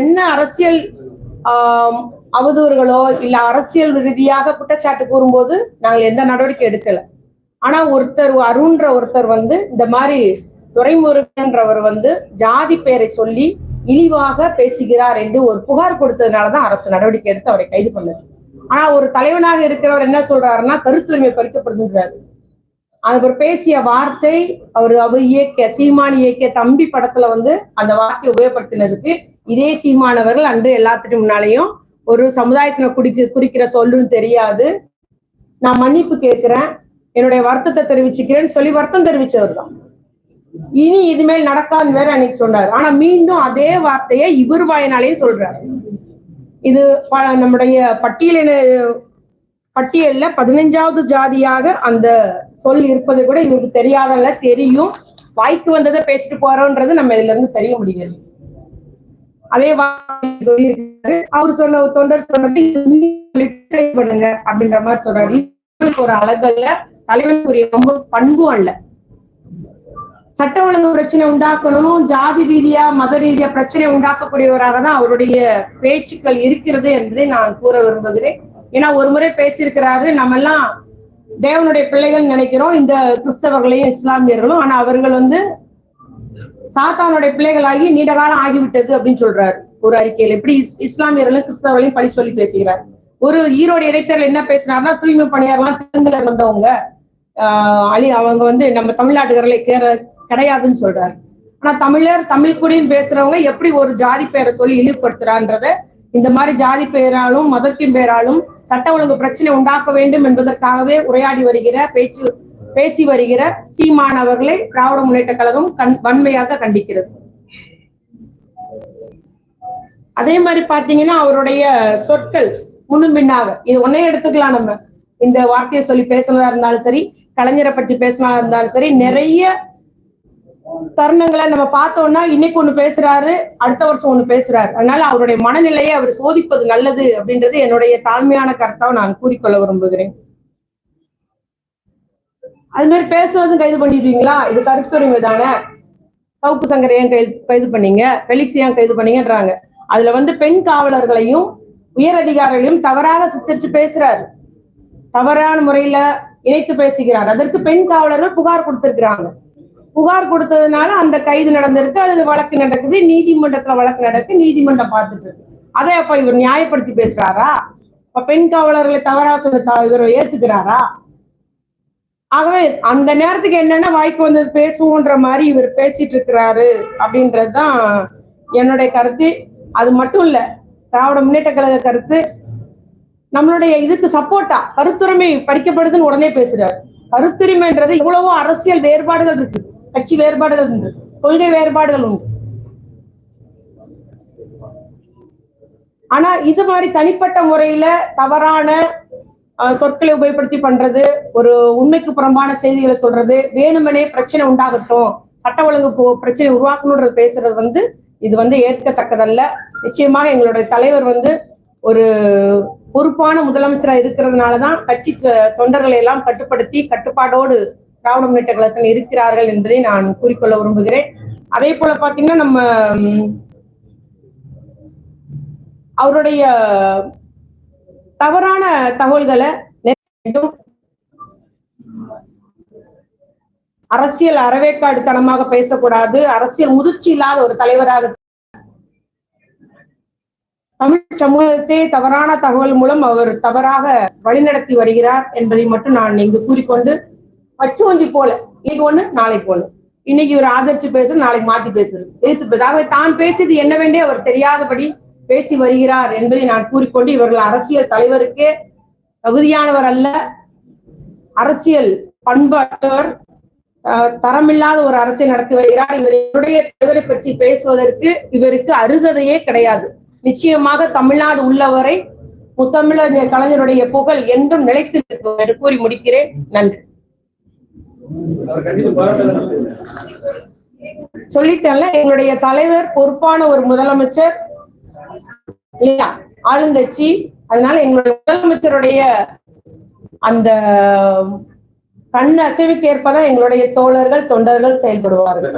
என்ன அரசியல் அவதூறுகளோ இல்ல அரசியல் ரீதியாக குற்றச்சாட்டு கூறும்போது நாங்கள் எந்த நடவடிக்கை எடுக்கல. ஆனா அருண்ன்ற ஒருத்தர் இந்த மாதிரி துரைமுருகன்றவர் ஜாதி பெயரை சொல்லி இழிவாக பேசுகிறார் என்று ஒரு புகார் கொடுத்ததுனாலதான் அரசு நடவடிக்கை எடுத்து அவரை கைது பண்ணது. ஆனா ஒரு தலைவனாக இருக்கிறவர் என்ன சொல்றாருன்னா கருத்துரிமை பறிக்கப்படுதுன்றாரு. அவர் பேசிய வார்த்தை அவர் இயக்கிய சீமான் இயக்கிய தம்பி படத்துல அந்த வார்த்தையை உபயோகப்படுத்தினதுக்கு இதே சீமானவர்கள் அன்று எல்லாத்துக்கும் முன்னாலேயும் ஒரு சமுதாயத்தின குறிக்கிற சொல்லுன்னு தெரியாது, நான் மன்னிப்பு கேட்கிறேன், என்னுடைய வருத்தத்தை தெரிவிச்சுக்கிறேன்னு சொல்லி வருத்தம் தெரிவிச்சவர் தான். இனி இதுமேல் நடக்காதுன்னு வேற அன்னைக்கு சொன்னார். ஆனா மீண்டும் அதே வார்த்தையை இவர் வாயினாலேயும் சொல்றாரு. இது நம்முடைய பட்டியல்ல 15வது ஜாதியாக அந்த சொல் இருப்பது கூட இவருக்கு தெரியாதல்ல, தெரியும். வாய்க்கு வந்ததை பேசிட்டு போறோன்றது நம்ம இதுல இருந்து தெரிய முடியாது. அதே சொல்லியிருக்காரு. அவர் சொன்ன தொண்டர் சொன்னது பண்ணுங்க அப்படின்ற மாதிரி சொல்றாரு. ஒரு அழகல்ல, தலைவருக்குரிய பண்பும் அல்ல. சட்ட ஒழுங்கு பிரச்சனை உண்டாக்கணும், ஜாதி ரீதியா மத ரீதியா பிரச்சனை உண்டாக்கக்கூடியவராக தான் அவருடைய பேச்சுக்கள் இருக்கிறது என்பதை நான் கூற விரும்புகிறேன். ஏன்னா ஒரு முறை பேசியிருக்கிறாரு, நம்ம எல்லாம் தேவனுடைய பிள்ளைகள் நினைக்கிறோம், இந்த கிறிஸ்தவர்களையும் இஸ்லாமியர்களும். ஆனா அவர்கள் சாத்தானுடைய பிள்ளைகளாகி நீண்ட காலம் ஆகிவிட்டது அப்படின்னு சொல்றாரு ஒரு அறிக்கையில். எப்படி இஸ்லாமியர்களும் கிறிஸ்தவர்களையும் பழி சொல்லி பேசுகிறார். ஒரு ஈரோடு இடைத்தேர்தல் என்ன பேசினார்னா, தூய்மை பணியாளர்லாம் தெலுங்குல வந்தவங்க அவங்க நம்ம தமிழ்நாட்டுக்காரர்களை கிடையாதுன்னு சொல்றாரு. ஆனா தமிழ் குடின்னு பேசுறவங்க எப்படி ஒரு ஜாதி பெயரை சொல்லி இழிவுபடுத்துறான்றத இந்த மாதிரி ஜாதி பெயராலும் மதத்தின் பெயராலும் சட்ட ஒழுங்கு பிரச்சனை உண்டாக்க வேண்டும் என்பதற்காகவே உரையாடி வருகிற பேசி வருகிற சீமான் அவர்களை திராவிட முன்னேற்ற கழகம் வன்மையாக கண்டிக்கிறது. அதே மாதிரி பாத்தீங்கன்னா அவருடைய சொற்கள் முன்னும் பின்னாக இது ஒன்னே எடுத்துக்கலாம். நம்ம இந்த வார்த்தையை சொல்லி பேசுனதா இருந்தாலும் சரி, கலைஞரை பற்றி பேசினதா இருந்தாலும் சரி, நிறைய தருணங்களை நம்ம பார்த்தோம்னா இன்னைக்கு ஒண்ணு பேசுறாரு, அடுத்த வருஷம் ஒண்ணு பேசுறாரு. அதனால அவருடைய மனநிலையை அவர் சோதிப்பது நல்லது அப்படின்றது என்னுடைய தாழ்மையான கருத்தாக நான் கூறிக்கொள்ள விரும்புகிறேன். அது மாதிரி பேசுறதும் கைது பண்ணிடுவீங்களா? இது கருத்துரிமை தானே. சவுக்கு சங்கரை ஏன் கைது பண்ணீங்க, பெலிக்ஸ் ஏன் கைது பண்ணீங்கன்றாங்க. அதுல பெண் காவலர்களையும் உயர் அதிகாரிகளையும் தவறாக சித்தரிச்சு பேசுறாரு, தவறான முறையில இணைத்து பேசுகிறார். அதற்கு பெண் காவலர்கள் புகார் கொடுத்திருக்கிறாங்க. புகார் கொடுத்ததுனால அந்த கைது நடந்திருக்கு, அது வழக்கு நடக்குது, நீதிமன்றத்துல வழக்கு நடக்கு, நீதிமன்றம் பார்த்துட்டு இருக்கு. அதை அப்ப இவர் நியாயப்படுத்தி பேசுறாரா? இப்ப பெண் காவலர்களை தவறா சொல்ல இவர் ஏத்துக்கிறாரா? ஆகவே அந்த நேரத்துக்கு என்னன்னா வாய்க்கு வந்தது பேசுவோன்ற மாதிரி இவர் பேசிட்டு இருக்கிறாரு அப்படின்றதுதான் என்னுடைய கருத்து. அது மட்டும் இல்ல, திராவிட முன்னேற்ற கழக கருத்து நம்மளுடைய இதுக்கு சப்போர்ட்டா கருத்துரிமை பறிக்கப்படுதுன்னு உடனே பேசுறாரு. கருத்துரிமைன்றது எவ்வளவோ அரசியல் வேறுபாடுகள் இருக்கு, கட்சி வேறுபாடுகள் உண்டு, கொள்கை வேறுபாடுகள் உண்டு. ஆனா இது மாதிரி தனிப்பட்ட முறையில தவறான சொற்களை உபயோகப்படுத்தி பண்றது, ஒரு உண்மைக்கு புறம்பான செய்திகளை சொல்றது, வேணுமனே பிரச்சனை உண்டாகட்டும், சட்ட ஒழுங்கு பிரச்சனை உருவாக்கணும்ன்றது பேசுறது இது ஏற்கத்தக்கதல்ல. நிச்சயமாக எங்களுடைய தலைவர் ஒரு பொறுப்பான முதலமைச்சரா இருக்கிறதுனாலதான் கட்சி தொண்டர்களை எல்லாம் கட்டுப்படுத்தி கட்டுப்பாடோடு திராவிட முன்னேற்ற கழகத்தில் இருக்கிறார்கள் என்பதை நான் கூறிக்கொள்ள விரும்புகிறேன். அதே போல பாத்தீங்கன்னா நம்ம அவருடைய தவறான தகவல்களை அரசியல் அறவேக்காடுத்தனமாக பேசக்கூடாது. அரசியல் முதிர்ச்சி இல்லாத ஒரு தலைவராக தமிழ் சமூகத்தை தவறான தகவல் மூலம் அவர் தவறாக வழிநடத்தி வருகிறார் என்பதை மட்டும் நான் இங்கு கூறிக்கொண்டு, பச்சுவஞ்சி போல இன்னைக்கு ஒண்ணு நாளைக்கு ஒண்ணு, இன்னைக்கு இவர் ஆதரிச்சு பேசுறது, நாளைக்கு மாத்தி பேசுறது, எதிர்த்து தான் பேசியது என்னவென்றே அவர் தெரியாதபடி பேசி வருகிறார் என்பதை நான் கூறிக்கொண்டு, இவர்கள் அரசியல் தலைவருக்கே தகுதியானவர் அல்ல, அரசியல் பண்பாட்டவர், தரமில்லாத ஒரு அரசியல் நடத்தி வருகிறார். இவருடைய தலைவரை பற்றி பேசுவதற்கு இவருக்கு அருகதையே கிடையாது. நிச்சயமாக தமிழ்நாடு உள்ளவரை முத்தமிழர் கலைஞருடைய புகழ் என்றும் நிலைத்து நிற்கும் என்று கூறி முடிக்கிறேன். நன்றி. சொல்லிட்டேன்ல, எங்களுடைய தலைவர் பொறுப்பான ஒரு முதலமைச்சர் இல்லையா, ஆளுங்கட்சி. அதனால எங்களுடைய முதலமைச்சருடைய அந்த கண் அசைவுக்கு ஏற்பதான் எங்களுடைய தோழர்கள் தொண்டர்கள் செயல்படுவார்கள்.